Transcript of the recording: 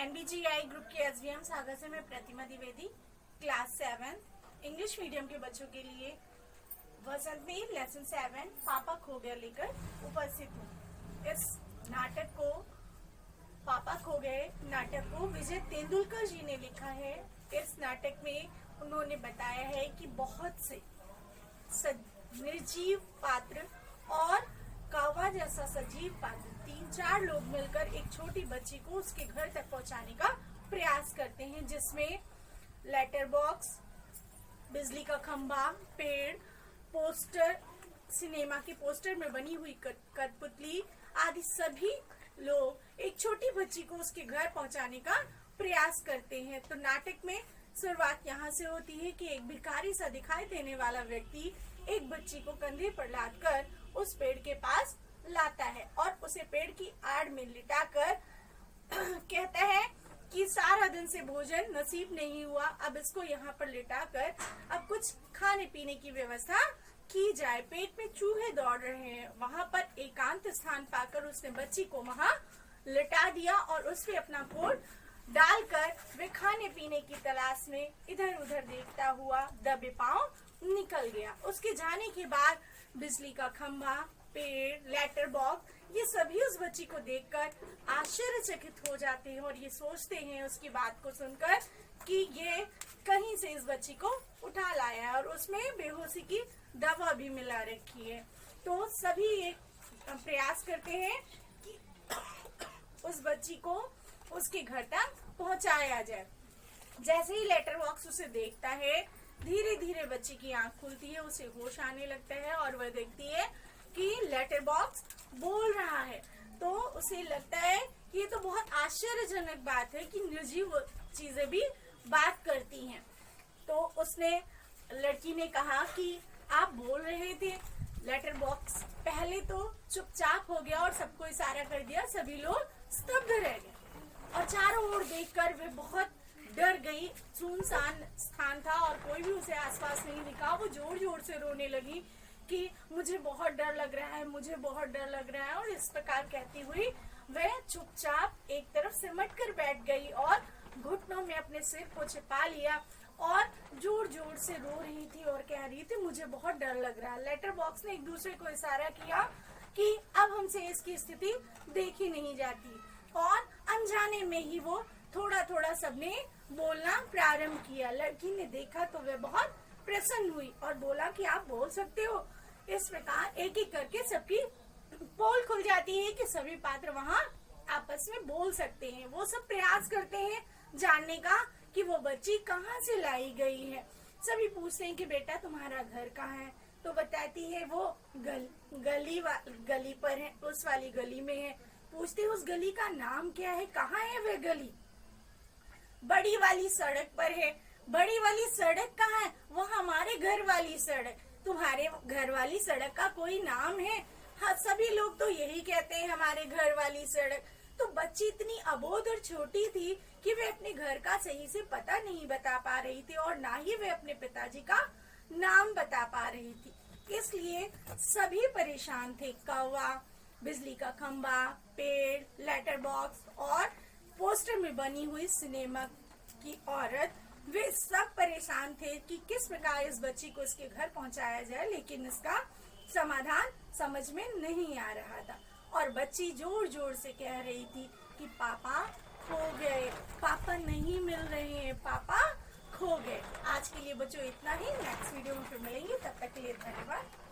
NBGI group के SVM सागर से मैं प्रतिमा द्विवेदी क्लास 7 इंग्लिश मीडियम के बच्चों के लिए वसंत में लेसन 7 पापा खो गया लेकर उपस्थित हूँ। इस नाटक को पापा खो गए नाटक को विजय तेंदुलकर जी ने लिखा है। इस नाटक में उन्होंने बताया है कि बहुत से निर्जीव पात्र और कौवा जैसा सजीव पात्र 3-4 लोग मिलकर एक छोटी बच्ची को उसके घर तक पहुंचाने का प्रयास करते हैं, जिसमें लेटर बॉक्स, बिजली का खंभा, पेड़, पोस्टर, सिनेमा के पोस्टर में बनी हुई कठपुतली आदि सभी लोग एक छोटी बच्ची को उसके घर पहुंचाने का प्रयास करते हैं। तो नाटक में शुरुआत यहाँ से होती है कि एक भिखारी सा दिखाई देने वाला व्यक्ति एक बच्ची को कंधे पर लादकर उस पेड़ के पास लाता है और उसे पेड़ की आड़ में लिटाकर कहता है कि सारा दिन से भोजन नसीब नहीं हुआ, अब इसको यहाँ पर लिटाकर अब कुछ खाने पीने की व्यवस्था की जाए। पेट में चूहे दौड़ रहे हैं। वहाँ पर एकांत स्थान पाकर उसने बच्ची को वहाँ लिटा दिया और उस पे अपना कोट डालकर वे खाने पीने की तलाश में इधर उधर देखता हुआ दबे पांव निकल गया। उसके जाने के बाद बिजली का खंभा, पेड़, लेटर बॉक्स ये सभी उस बच्ची को देखकर आश्चर्यचकित हो जाते हैं और ये सोचते हैं उसकी बात को सुनकर कि ये कहीं से इस बच्ची को उठा लाया है और उसमें बेहोशी की दवा भी मिला रखी है। तो सभी एक प्रयास करते हैं कि उस बच्ची को उसके घर तक पहुंचाया जाए। जैसे ही लेटर बॉक्स उसे देखता है, धीरे धीरे बच्ची की आंख खुलती है, उसे होश आने लगता है और वह देखती है कि लेटर बॉक्स बोल रहा है। तो उसे लगता है कि ये तो बहुत आश्चर्यजनक बात है कि निर्जीव चीजें भी बात करती हैं। तो उसने लड़की ने कहा कि आप बोल रहे थे। लेटर बॉक्स पहले तो चुपचाप हो गया और सबको इशारा कर दिया, सभी लोग स्तब्ध रह गए और चारों ओर देखकर वे बहुत डर गई। सुनसान स्थान था और कोई भी उसे आसपास नहीं दिखा। वो जोर जोर से रोने लगी कि मुझे बहुत डर लग रहा है, मुझे बहुत डर लग रहा है। और इस प्रकार कहती हुई वह चुपचाप एक तरफ सिमट कर बैठ गई और घुटनों में अपने सिर को छिपा लिया और जोर जोर से रो रही थी और कह रही थी मुझे बहुत डर लग रहा है। लेटर बॉक्स ने एक दूसरे को इशारा किया कि अब हमसे इसकी स्थिति देखी नहीं जाती और अनजाने में ही वो थोड़ा थोड़ा सबने बोलना प्रारंभ किया। लड़की ने देखा तो वह बहुत प्रसन्न हुई और बोला कि आप बोल सकते हो। इस प्रकार एक एक करके सबकी पोल खुल जाती है कि सभी पात्र वहाँ आपस में बोल सकते हैं। वो सब प्रयास करते हैं जानने का कि वो बच्ची कहाँ से लाई गई है। सभी पूछते हैं कि बेटा तुम्हारा घर कहाँ है, तो बताती है वो गली पर है, उस वाली गली में है। पूछते हैं उस गली का नाम क्या है, कहाँ है वह गली? बड़ी वाली सड़क पर है। बड़ी वाली सड़क कहाँ है? वो हमारे घर वाली सड़क। तुम्हारे घर वाली सड़क का कोई नाम है? हाँ, सभी लोग तो यही कहते हैं हमारे घर वाली सड़क। तो बच्ची इतनी अबोध और छोटी थी कि वे अपने घर का सही से पता नहीं बता पा रही थी और ना ही वे अपने पिताजी का नाम बता पा रही थी। इसलिए सभी परेशान थे। कौवा, बिजली का खंभा, पेड़, लेटर बॉक्स और पोस्टर में बनी हुई सिनेमा की औरत, वे सब परेशान थे कि किस प्रकार इस बच्ची को इसके घर पहुंचाया जाए, लेकिन इसका समाधान समझ में नहीं आ रहा था। और बच्ची जोर जोर से कह रही थी कि पापा खो गए, पापा नहीं मिल रहे हैं, पापा खो गए। आज के लिए बच्चों इतना ही। नेक्स्ट वीडियो में फिर मिलेंगे, तब तक के लिए धन्यवाद।